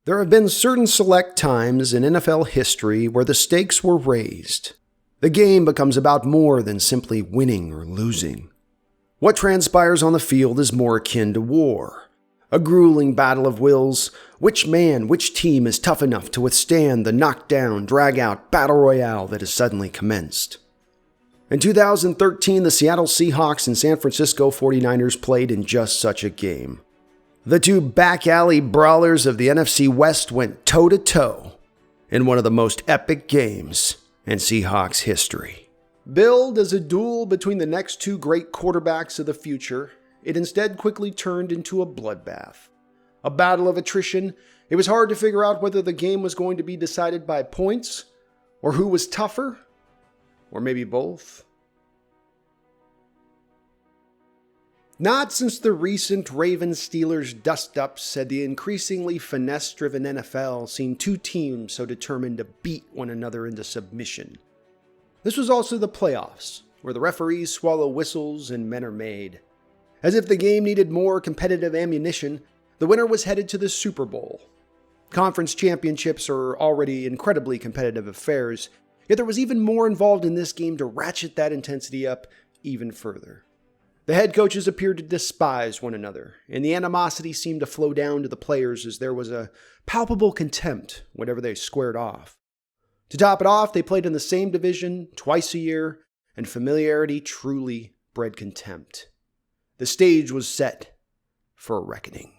There have been certain select times in NFL history where the stakes were raised. The game becomes about more than simply winning or losing. What transpires on the field is more akin to war. A grueling battle of wills. Which man, which team is tough enough to withstand the knockdown, drag-out battle royale that has suddenly commenced? In 2013, the Seattle Seahawks and San Francisco 49ers played in just such a game. The two back-alley brawlers of the NFC West went toe-to-toe in one of the most epic games in Seahawks history. Billed as a duel between the next two great quarterbacks of the future, it instead quickly turned into a bloodbath. A battle of attrition. It was hard to figure out whether the game was going to be decided by points, or who was tougher, or maybe both. Not since the recent Ravens-Steelers dust-ups had the increasingly finesse-driven NFL seen two teams so determined to beat one another into submission. This was also the playoffs, where the referees swallow whistles and men are made. As if the game needed more competitive ammunition, the winner was headed to the Super Bowl. Conference championships are already incredibly competitive affairs, yet there was even more involved in this game to ratchet that intensity up even further. The head coaches appeared to despise one another, and the animosity seemed to flow down to the players as there was a palpable contempt whenever they squared off. To top it off, they played in the same division twice a year, and familiarity truly bred contempt. The stage was set for a reckoning.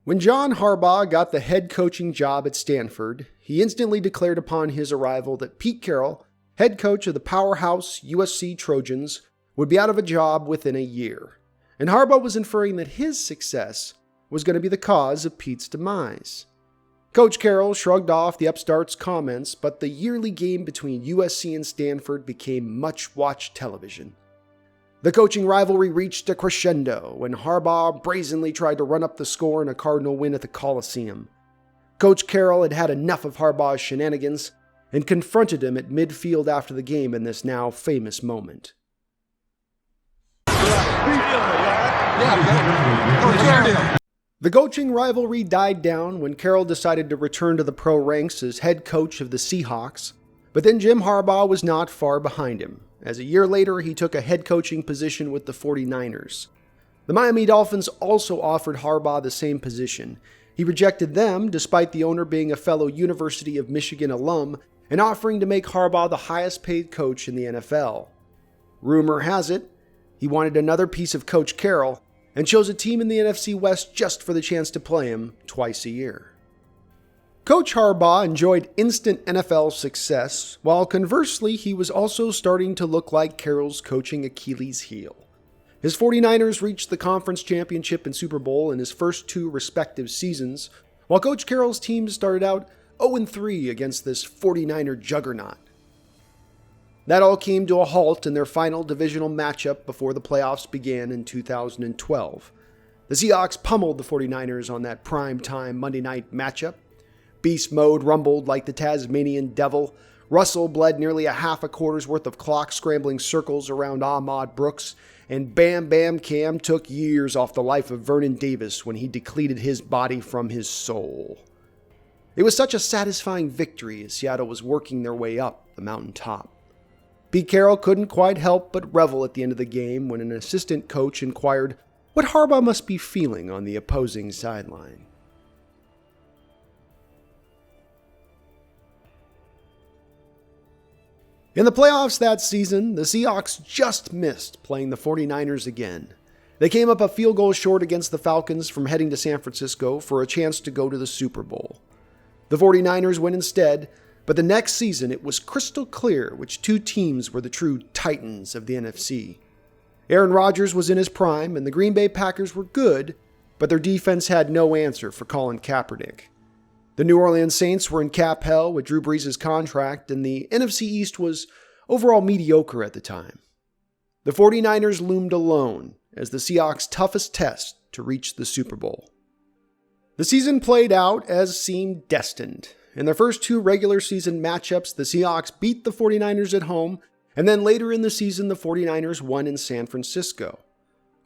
When John Harbaugh got the head coaching job at Stanford, he instantly declared upon his arrival that Pete Carroll, head coach of the powerhouse USC Trojans, would be out of a job within a year, and Harbaugh was inferring that his success was going to be the cause of Pete's demise. Coach Carroll shrugged off the upstart's comments, but the yearly game between USC and Stanford became much-watched television. The coaching rivalry reached a crescendo when Harbaugh brazenly tried to run up the score in a Cardinal win at the Coliseum. Coach Carroll had had enough of Harbaugh's shenanigans and confronted him at midfield after the game in this now famous moment. The coaching rivalry died down when Carroll decided to return to the pro ranks as head coach of the Seahawks, but then Jim Harbaugh was not far behind him, as a year later he took a head coaching position with the 49ers. The Miami Dolphins also offered Harbaugh the same position. He rejected them, despite the owner being a fellow University of Michigan alum, and offering to make Harbaugh the highest paid coach in the NFL. Rumor has it, he wanted another piece of Coach Carroll, and chose a team in the NFC West just for the chance to play him twice a year. Coach Harbaugh enjoyed instant NFL success, while conversely he was also starting to look like Carroll's coaching Achilles heel. His 49ers reached the conference championship and Super Bowl in his first two respective seasons, while Coach Carroll's team started out 0-3 against this 49er juggernaut. That all came to a halt in their final divisional matchup before the playoffs began in 2012. The Seahawks pummeled the 49ers on that prime-time Monday night matchup. Beast mode rumbled like the Tasmanian devil. Russell bled nearly a half a quarter's worth of clock scrambling circles around Ahmad Brooks, and Bam Bam Cam took years off the life of Vernon Davis when he depleted his body from his soul. It was such a satisfying victory as Seattle was working their way up the mountaintop. Pete Carroll couldn't quite help but revel at the end of the game when an assistant coach inquired what Harbaugh must be feeling on the opposing sideline. In the playoffs that season, the Seahawks just missed playing the 49ers again. They came up a field goal short against the Falcons from heading to San Francisco for a chance to go to the Super Bowl. The 49ers went instead, but the next season it was crystal clear which two teams were the true titans of the NFC. Aaron Rodgers was in his prime, and the Green Bay Packers were good, but their defense had no answer for Colin Kaepernick. The New Orleans Saints were in cap hell with Drew Brees' contract, and the NFC East was overall mediocre at the time. The 49ers loomed alone as the Seahawks' toughest test to reach the Super Bowl. The season played out as seemed destined. In their first two regular season matchups, the Seahawks beat the 49ers at home, and then later in the season, the 49ers won in San Francisco.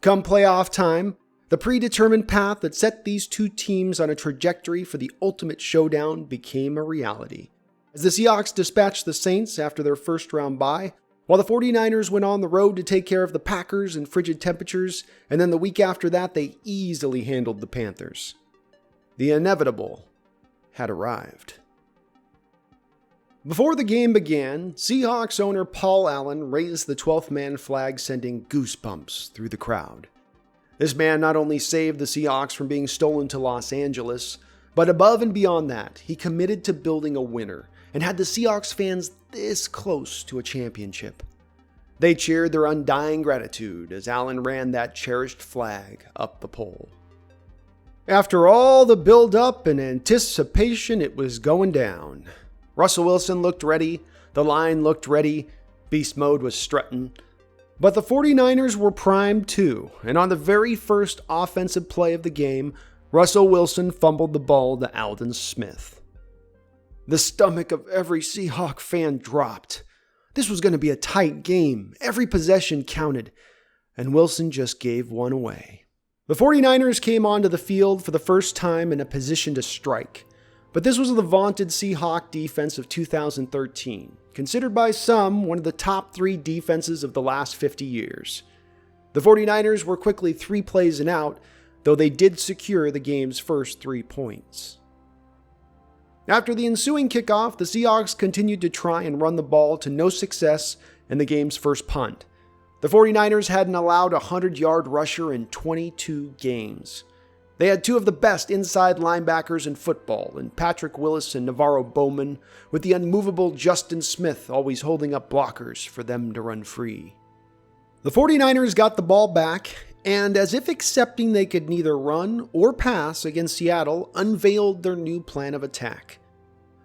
Come playoff time, The predetermined path that set these two teams on a trajectory for the ultimate showdown became a reality, as the Seahawks dispatched the Saints after their first-round bye, while the 49ers went on the road to take care of the Packers in frigid temperatures, and then the week after that they easily handled the Panthers. The inevitable had arrived. Before the game began, Seahawks owner Paul Allen raised the 12th man flag, sending goosebumps through the crowd. This man not only saved the Seahawks from being stolen to Los Angeles, but above and beyond that, he committed to building a winner and had the Seahawks fans this close to a championship. They cheered their undying gratitude as Allen ran that cherished flag up the pole. After all the build-up and anticipation, it was going down. Russell Wilson looked ready, the line looked ready, beast mode was strutting. But the 49ers were primed too, and on the very first offensive play of the game, Russell Wilson fumbled the ball to Aldon Smith. The stomach of every Seahawk fan dropped. This was going to be a tight game, every possession counted, and Wilson just gave one away. The 49ers came onto the field for the first time in a position to strike, but this was the vaunted Seahawk defense of 2013, considered by some one of the top 3 defenses of the last 50 years. The 49ers were quickly 3 plays and out, though they did secure the game's first 3 points. After the ensuing kickoff, the Seahawks continued to try and run the ball to no success in the game's first punt. The 49ers hadn't allowed a 100-yard rusher in 22 games. They had 2 of the best inside linebackers in football, in Patrick Willis and Navarro Bowman, with the unmovable Justin Smith always holding up blockers for them to run free. The 49ers got the ball back, and as if accepting they could neither run or pass against Seattle, unveiled their new plan of attack.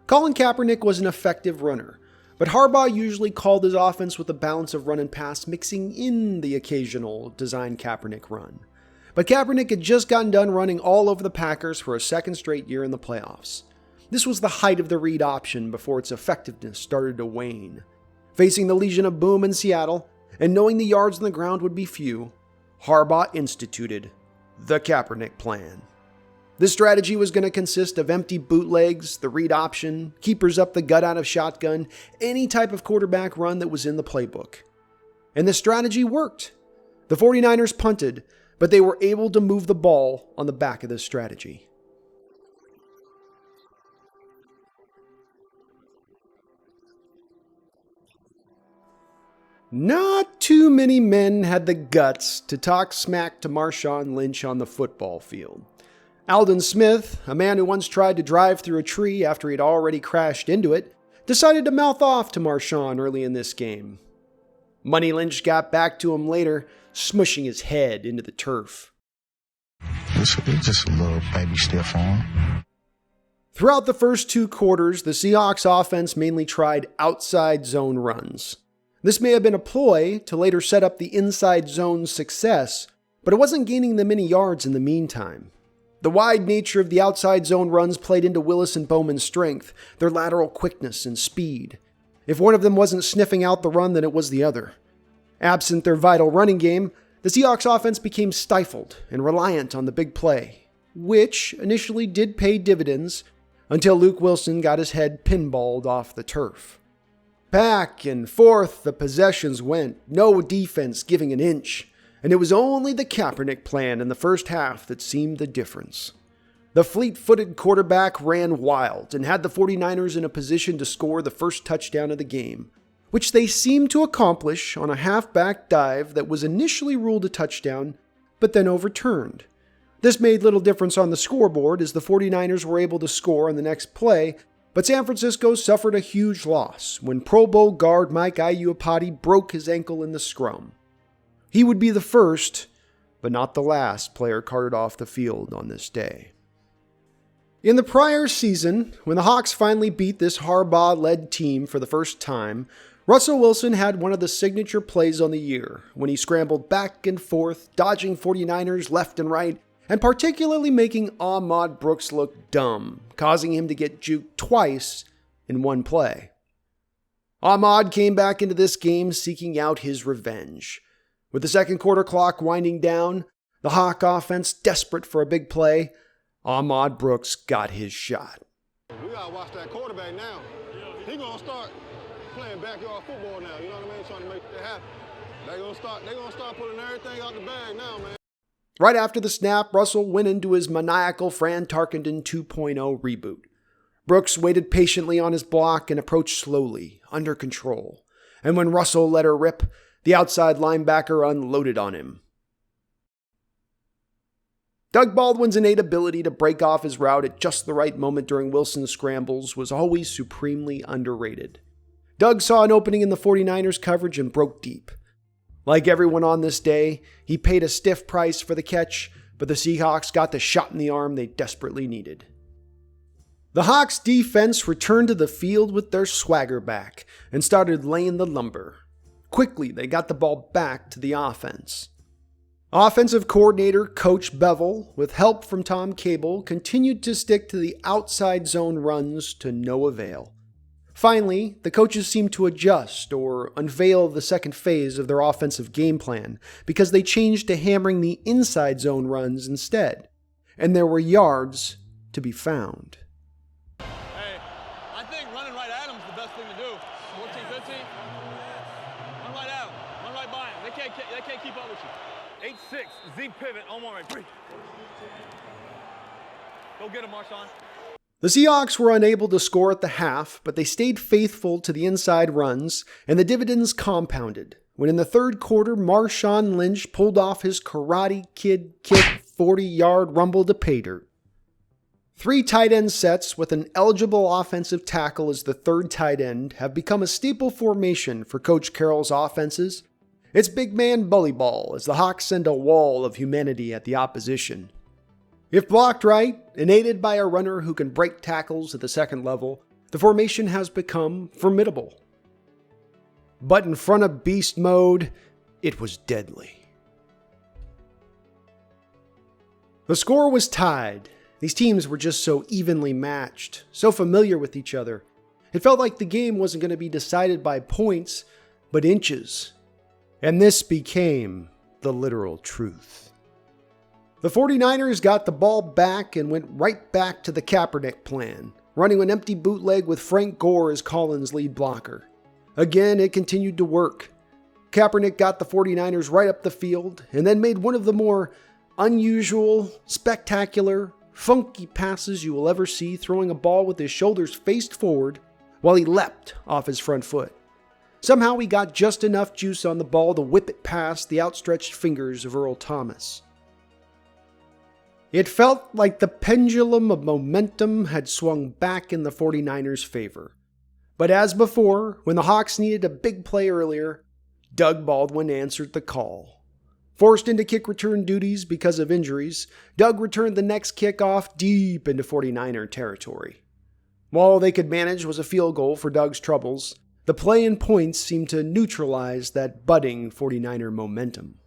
Colin Kaepernick was an effective runner, but Harbaugh usually called his offense with a balance of run and pass, mixing in the occasional design Kaepernick run. But Kaepernick had just gotten done running all over the Packers for a second straight year in the playoffs. This was the height of the read option before its effectiveness started to wane. Facing the Legion of Boom in Seattle, and knowing the yards on the ground would be few, Harbaugh instituted the Kaepernick Plan. This strategy was going to consist of empty bootlegs, the read option, keepers up the gut out of shotgun, any type of quarterback run that was in the playbook. And the strategy worked. The 49ers punted, but they were able to move the ball on the back of this strategy. Not too many men had the guts to talk smack to Marshawn Lynch on the football field. Aldon Smith, a man who once tried to drive through a tree after he'd already crashed into it, decided to mouth off to Marshawn early in this game. Money Lynch got back to him later, smushing his head into the turf. It's just a little baby step for him. Throughout the first 2 quarters, the Seahawks offense mainly tried outside zone runs. This may have been a ploy to later set up the inside zone's success, but it wasn't gaining them many yards in the meantime. The wide nature of the outside zone runs played into Willis and Bowman's strength, their lateral quickness and speed. If one of them wasn't sniffing out the run, then it was the other. Absent their vital running game, the Seahawks offense became stifled and reliant on the big play, which initially did pay dividends until Luke Wilson got his head pinballed off the turf. Back and forth the possessions went, no defense giving an inch, and it was only the Kaepernick Plan in the first half that seemed the difference. The fleet-footed quarterback ran wild and had the 49ers in a position to score the first touchdown of the game, which they seemed to accomplish on a halfback dive that was initially ruled a touchdown, but then overturned. This made little difference on the scoreboard as the 49ers were able to score on the next play, but San Francisco suffered a huge loss when Pro Bowl guard Mike Iupati broke his ankle in the scrum. He would be the first, but not the last player carted off the field on this day. In the prior season, when the Hawks finally beat this Harbaugh-led team for the first time, Russell Wilson had one of the signature plays on the year when he scrambled back and forth, dodging 49ers left and right, and particularly making Ahmad Brooks look dumb, causing him to get juked twice in one play. Ahmad came back into this game seeking out his revenge. With the second quarter clock winding down, The Hawk offense desperate for a big play. Ahmad Brooks got his shot. We gotta watch that quarterback now. He gonna start playing backyard football now. You know what I mean? Trying to make that happen. They gonna start pulling everything out the bag now, man. Right after the snap, Russell went into his maniacal Fran Tarkenton 2.0 reboot. Brooks waited patiently on his block and approached slowly, under control. And when Russell let her rip, the outside linebacker unloaded on him. Doug Baldwin's innate ability to break off his route at just the right moment during Wilson's scrambles was always supremely underrated. Doug saw an opening in the 49ers coverage and broke deep. Like everyone on this day, he paid a stiff price for the catch, but the Seahawks got the shot in the arm they desperately needed. The Hawks defense returned to the field with their swagger back and started laying the lumber. Quickly, they got the ball back to the offense. Offensive coordinator Coach Bevel, with help from Tom Cable, continued to stick to the outside zone runs to no avail. Finally, the coaches seemed to adjust or unveil the second phase of their offensive game plan because they changed to hammering the inside zone runs instead, and there were yards to be found. Hey, I think running right at him is the best thing to do. 14, 15, run right at him, run right by him. They can't keep up with you. 8-6, Z pivot, on one right, 3. Go get him, Marshawn. The Seahawks were unable to score at the half, but they stayed faithful to the inside runs, and the dividends compounded when in the third quarter, Marshawn Lynch pulled off his Karate Kid kick 40-yard rumble to pay dirt. 3 tight end sets with an eligible offensive tackle as the third tight end have become a staple formation for Coach Carroll's offenses. It's big man bully ball as the Hawks send a wall of humanity at the opposition. If blocked right and aided by a runner who can break tackles at the second level, the formation has become formidable. But in front of beast mode, it was deadly. The score was tied. These teams were just so evenly matched, so familiar with each other. It felt like the game wasn't going to be decided by points, but inches. And this became the literal truth. The 49ers got the ball back and went right back to the Kaepernick Plan, running an empty bootleg with Frank Gore as Collins' lead blocker. Again, it continued to work. Kaepernick got the 49ers right up the field and then made one of the more unusual, spectacular, funky passes you will ever see, throwing a ball with his shoulders faced forward while he leapt off his front foot. Somehow he got just enough juice on the ball to whip it past the outstretched fingers of Earl Thomas. It felt like the pendulum of momentum had swung back in the 49ers' favor. But as before, when the Hawks needed a big play earlier, Doug Baldwin answered the call. Forced into kick return duties because of injuries, Doug returned the next kickoff deep into 49er territory. While all they could manage was a field goal for Doug's troubles, the play and points seemed to neutralize that budding 49er momentum.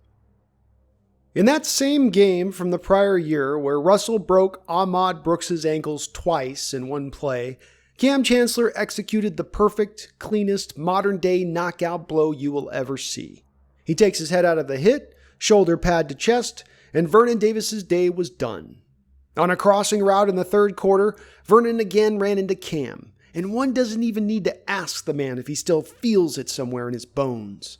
In that same game from the prior year where Russell broke Ahmad Brooks' ankles twice in one play, Cam Chancellor executed the perfect, cleanest, modern-day knockout blow you will ever see. He takes his head out of the hit, shoulder pad to chest, and Vernon Davis's day was done. On a crossing route in the third quarter, Vernon again ran into Cam, and one doesn't even need to ask the man if he still feels it somewhere in his bones.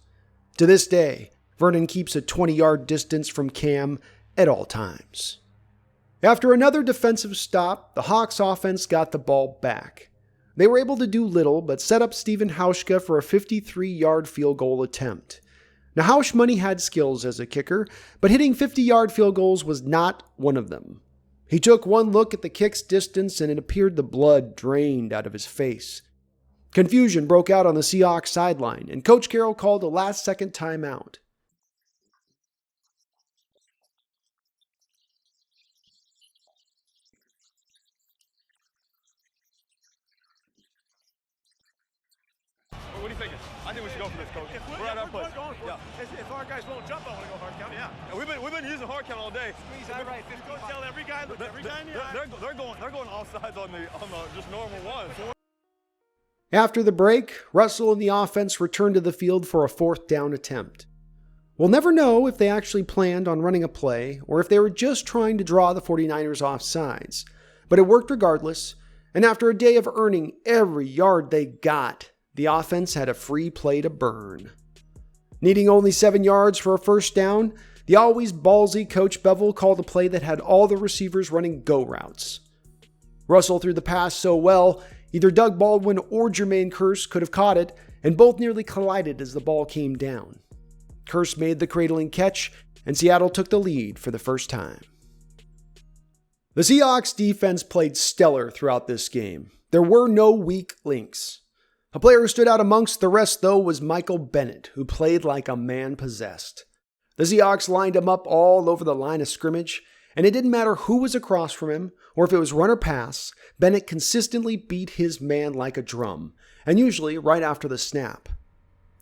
To this day, Vernon keeps a 20-yard distance from Cam at all times. After another defensive stop, the Hawks offense got the ball back. They were able to do little but set up Stephen Hauschka for a 53-yard field goal attempt. Now, Hausch Money had skills as a kicker, but hitting 50-yard field goals was not one of them. He took one look at the kick's distance and it appeared the blood drained out of his face. Confusion broke out on the Seahawks sideline, and Coach Carroll called a last-second timeout. What do you think? I think we should go for this, Coach. We're at our place. Yeah. If our guys won't jump, I want to go hard count. Yeah. And we've been using hard count all day. Squeeze that right. Just go tell every guy, look every guy in the eye. They're going all sides on the just normal ones. After the break, Russell and the offense returned to the field for a fourth down attempt. We'll never know if they actually planned on running a play or if they were just trying to draw the 49ers off sides, but it worked regardless, and after a day of earning every yard they got, the offense had a free play to burn. Needing only 7 yards for a first down, the always ballsy Coach Bevel called a play that had all the receivers running go routes. Russell threw the pass so well, either Doug Baldwin or Jermaine Kearse could have caught it, and both nearly collided as the ball came down. Kearse made the cradling catch, and Seattle took the lead for the first time. The Seahawks defense played stellar throughout this game. There were no weak links. A player who stood out amongst the rest, though, was Michael Bennett, who played like a man possessed. The Seahawks lined him up all over the line of scrimmage, and it didn't matter who was across from him or if it was run or pass, Bennett consistently beat his man like a drum, and usually right after the snap.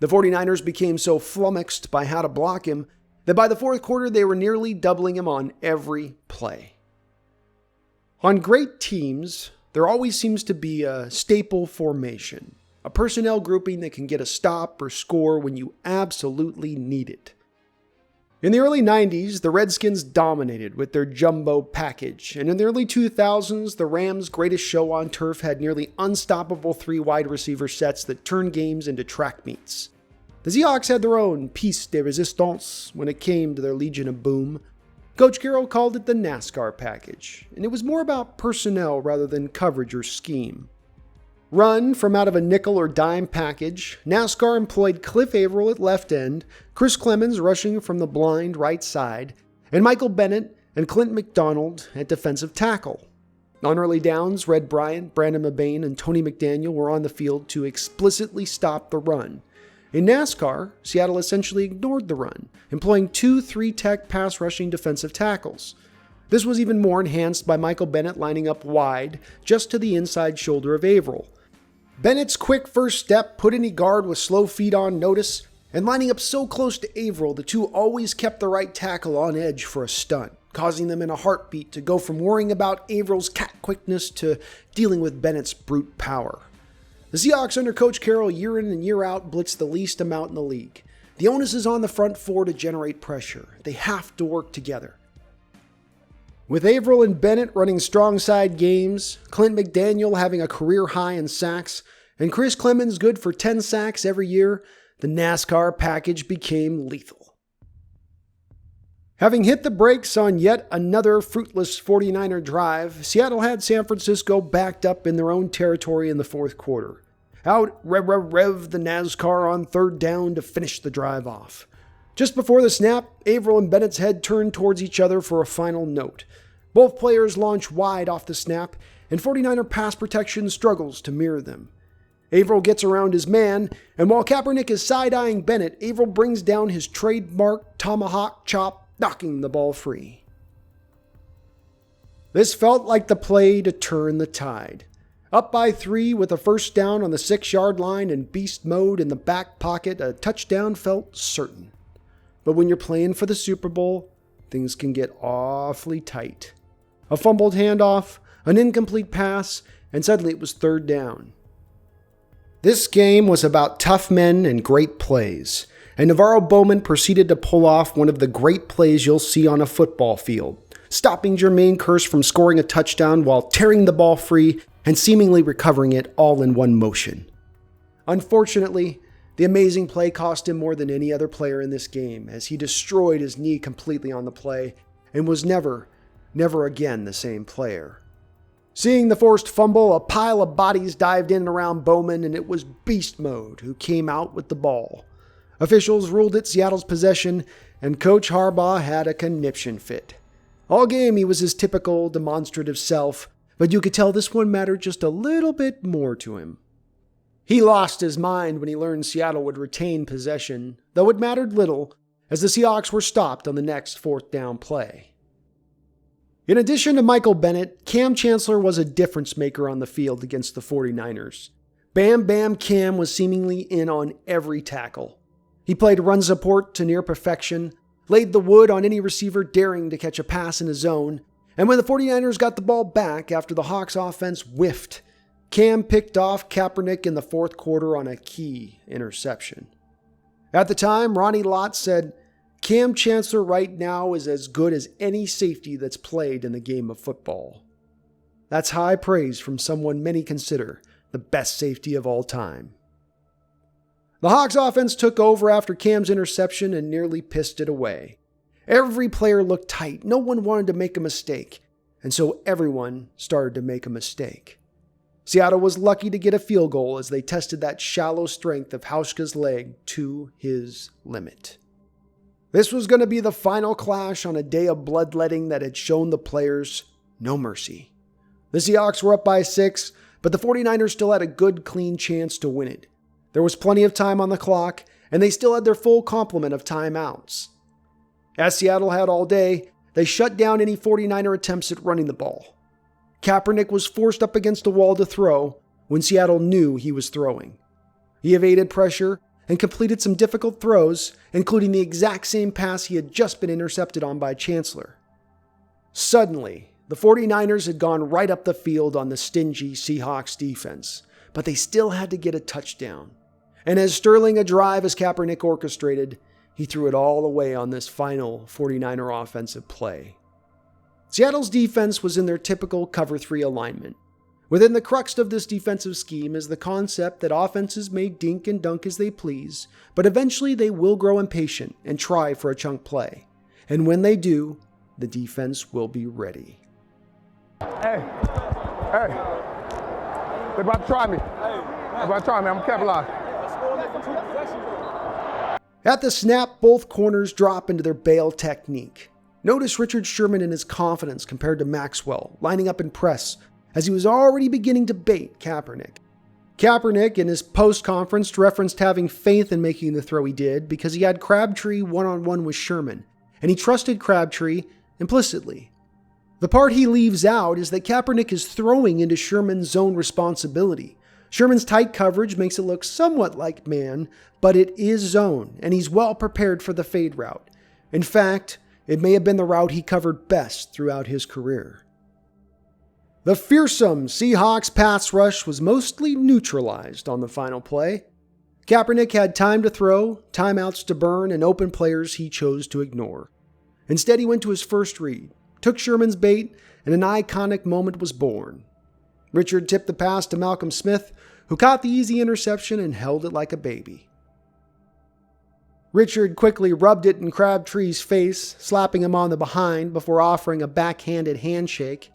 The 49ers became so flummoxed by how to block him that by the fourth quarter they were nearly doubling him on every play. On great teams, there always seems to be a staple formation, a personnel grouping that can get a stop or score when you absolutely need it. In the early 90s, the Redskins dominated with their jumbo package, and in the early 2000s, the Rams' greatest show on turf had nearly unstoppable 3 wide receiver sets that turned games into track meets. The Seahawks had their own piece de resistance when it came to their Legion of Boom. Coach Carroll called it the NASCAR package, and it was more about personnel rather than coverage or scheme. Run from out of a nickel or dime package, NASCAR employed Cliff Averill at left end, Chris Clemens rushing from the blind right side, and Michael Bennett and Clint McDonald at defensive tackle. On early downs, Red Bryant, Brandon Mabane, and Tony McDaniel were on the field to explicitly stop the run. In NASCAR, Seattle essentially ignored the run, employing 2 3-tech pass rushing defensive tackles. This was even more enhanced by Michael Bennett lining up wide, just to the inside shoulder of Averill. Bennett's quick first step put any guard with slow feet on notice, and lining up so close to Averill, the two always kept the right tackle on edge for a stunt, causing them in a heartbeat to go from worrying about Averill's cat quickness to dealing with Bennett's brute power. The Seahawks under Coach Carroll year in and year out blitz the least amount in the league. The onus is on the front four to generate pressure. They have to work together. With Averill and Bennett running strong side games, Clint McDaniel having a career high in sacks, and Chris Clemens good for 10 sacks every year, the NASCAR package became lethal. Having hit the brakes on yet another fruitless 49er drive, Seattle had San Francisco backed up in their own territory in the fourth quarter. Out rev the NASCAR on third down to finish the drive off. Just before the snap, Averill and Bennett's head turned towards each other for a final note. Both players launch wide off the snap, and 49er pass protection struggles to mirror them. Averill gets around his man, and while Kaepernick is side-eyeing Bennett, Averill brings down his trademark tomahawk chop, knocking the ball free. This felt like the play to turn the tide. Up by 3 with a first down on the 6-yard line and beast mode in the back pocket, a touchdown felt certain. But when you're playing for the Super Bowl, things can get awfully tight. A fumbled handoff, an incomplete pass, and suddenly it was third down. This game was about tough men and great plays, and Navarro Bowman proceeded to pull off one of the great plays you'll see on a football field, stopping Jermaine Kearse from scoring a touchdown while tearing the ball free and seemingly recovering it all in one motion. Unfortunately, the amazing play cost him more than any other player in this game, as he destroyed his knee completely on the play and was never again the same player. Seeing the forced fumble, a pile of bodies dived in and around Bowman, and it was beast mode who came out with the ball. Officials ruled it Seattle's possession, and Coach Harbaugh had a conniption fit. All game he was his typical demonstrative self, but you could tell this one mattered just a little bit more to him. He lost his mind when he learned Seattle would retain possession, though it mattered little, as the Seahawks were stopped on the next fourth down play. In addition to Michael Bennett, Cam Chancellor was a difference maker on the field against the 49ers. Bam Bam Cam was seemingly in on every tackle. He played run support to near perfection, laid the wood on any receiver daring to catch a pass in his zone, and when the 49ers got the ball back after the Hawks offense whiffed, Cam picked off Kaepernick in the fourth quarter on a key interception. At the time, Ronnie Lott said, Cam Chancellor right now is as good as any safety that's played in the game of football. That's high praise from someone many consider the best safety of all time. The Hawks offense took over after Cam's interception and nearly pissed it away. Every player looked tight. No one wanted to make a mistake. And so everyone started to make a mistake. Seattle was lucky to get a field goal as they tested that shallow strength of Hauschka's leg to his limit. This was going to be the final clash on a day of bloodletting that had shown the players no mercy. The Seahawks were up by 6, but the 49ers still had a good, clean chance to win it. There was plenty of time on the clock, and they still had their full complement of timeouts. As Seattle had all day, they shut down any 49er attempts at running the ball. Kaepernick was forced up against a wall to throw when Seattle knew he was throwing. He evaded pressure and completed some difficult throws, including the exact same pass he had just been intercepted on by Chancellor. Suddenly, the 49ers had gone right up the field on the stingy Seahawks defense, but they still had to get a touchdown. And as sterling a drive as Kaepernick orchestrated, he threw it all away on this final 49er offensive play. Seattle's defense was in their typical cover 3 alignment. Within the crux of this defensive scheme is the concept that offenses may dink and dunk as they please, but eventually they will grow impatient and try for a chunk play. And when they do, the defense will be ready. Hey, they about to try me. I'm gonna capitalize. At the snap, both corners drop into their bail technique. Notice Richard Sherman and his confidence compared to Maxwell, lining up in press, as he was already beginning to bait Kaepernick. Kaepernick, in his post-conference, referenced having faith in making the throw he did because he had Crabtree one-on-one with Sherman, and he trusted Crabtree implicitly. The part he leaves out is that Kaepernick is throwing into Sherman's zone responsibility. Sherman's tight coverage makes it look somewhat like man, but it is zone, and he's well prepared for the fade route. In fact, it may have been the route he covered best throughout his career. The fearsome Seahawks pass rush was mostly neutralized on the final play. Kaepernick had time to throw, timeouts to burn, and open players he chose to ignore. Instead, he went to his first read, took Sherman's bait, and an iconic moment was born. Richard tipped the pass to Malcolm Smith, who caught the easy interception and held it like a baby. Richard quickly rubbed it in Crabtree's face, slapping him on the behind before offering a backhanded handshake.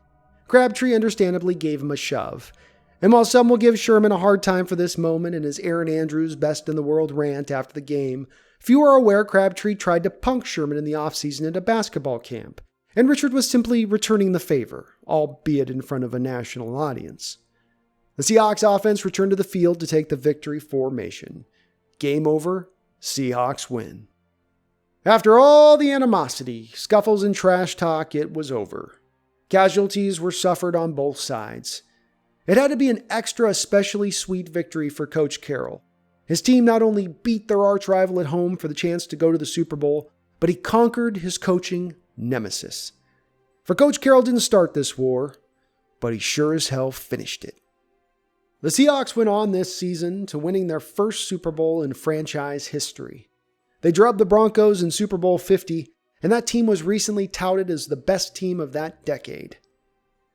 Crabtree understandably gave him a shove. And while some will give Sherman a hard time for this moment in his Aaron Andrews best in the world rant after the game, few are aware Crabtree tried to punk Sherman in the offseason at a basketball camp, and Richard was simply returning the favor, albeit in front of a national audience. The Seahawks offense returned to the field to take the victory formation. Game over. Seahawks win. After all the animosity, scuffles, and trash talk, it was over. Casualties were suffered on both sides. It had to be an extra especially sweet victory for Coach Carroll. His team not only beat their arch rival at home for the chance to go to the Super Bowl, but he conquered his coaching nemesis. For Coach Carroll didn't start this war, but he sure as hell finished it. The Seahawks went on this season to winning their first Super Bowl in franchise history. They drubbed the Broncos in Super Bowl 50, and that team was recently touted as the best team of that decade.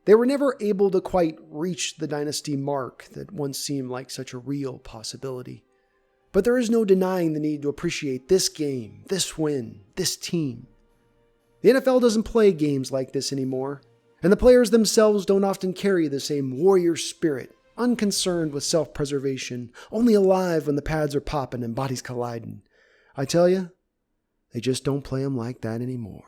They were never able to quite reach the dynasty mark that once seemed like such a real possibility. But there is no denying the need to appreciate this game, this win, this team. The NFL doesn't play games like this anymore, and the players themselves don't often carry the same warrior spirit, unconcerned with self-preservation, only alive when the pads are popping and bodies colliding. I tell you, they just don't play them like that anymore.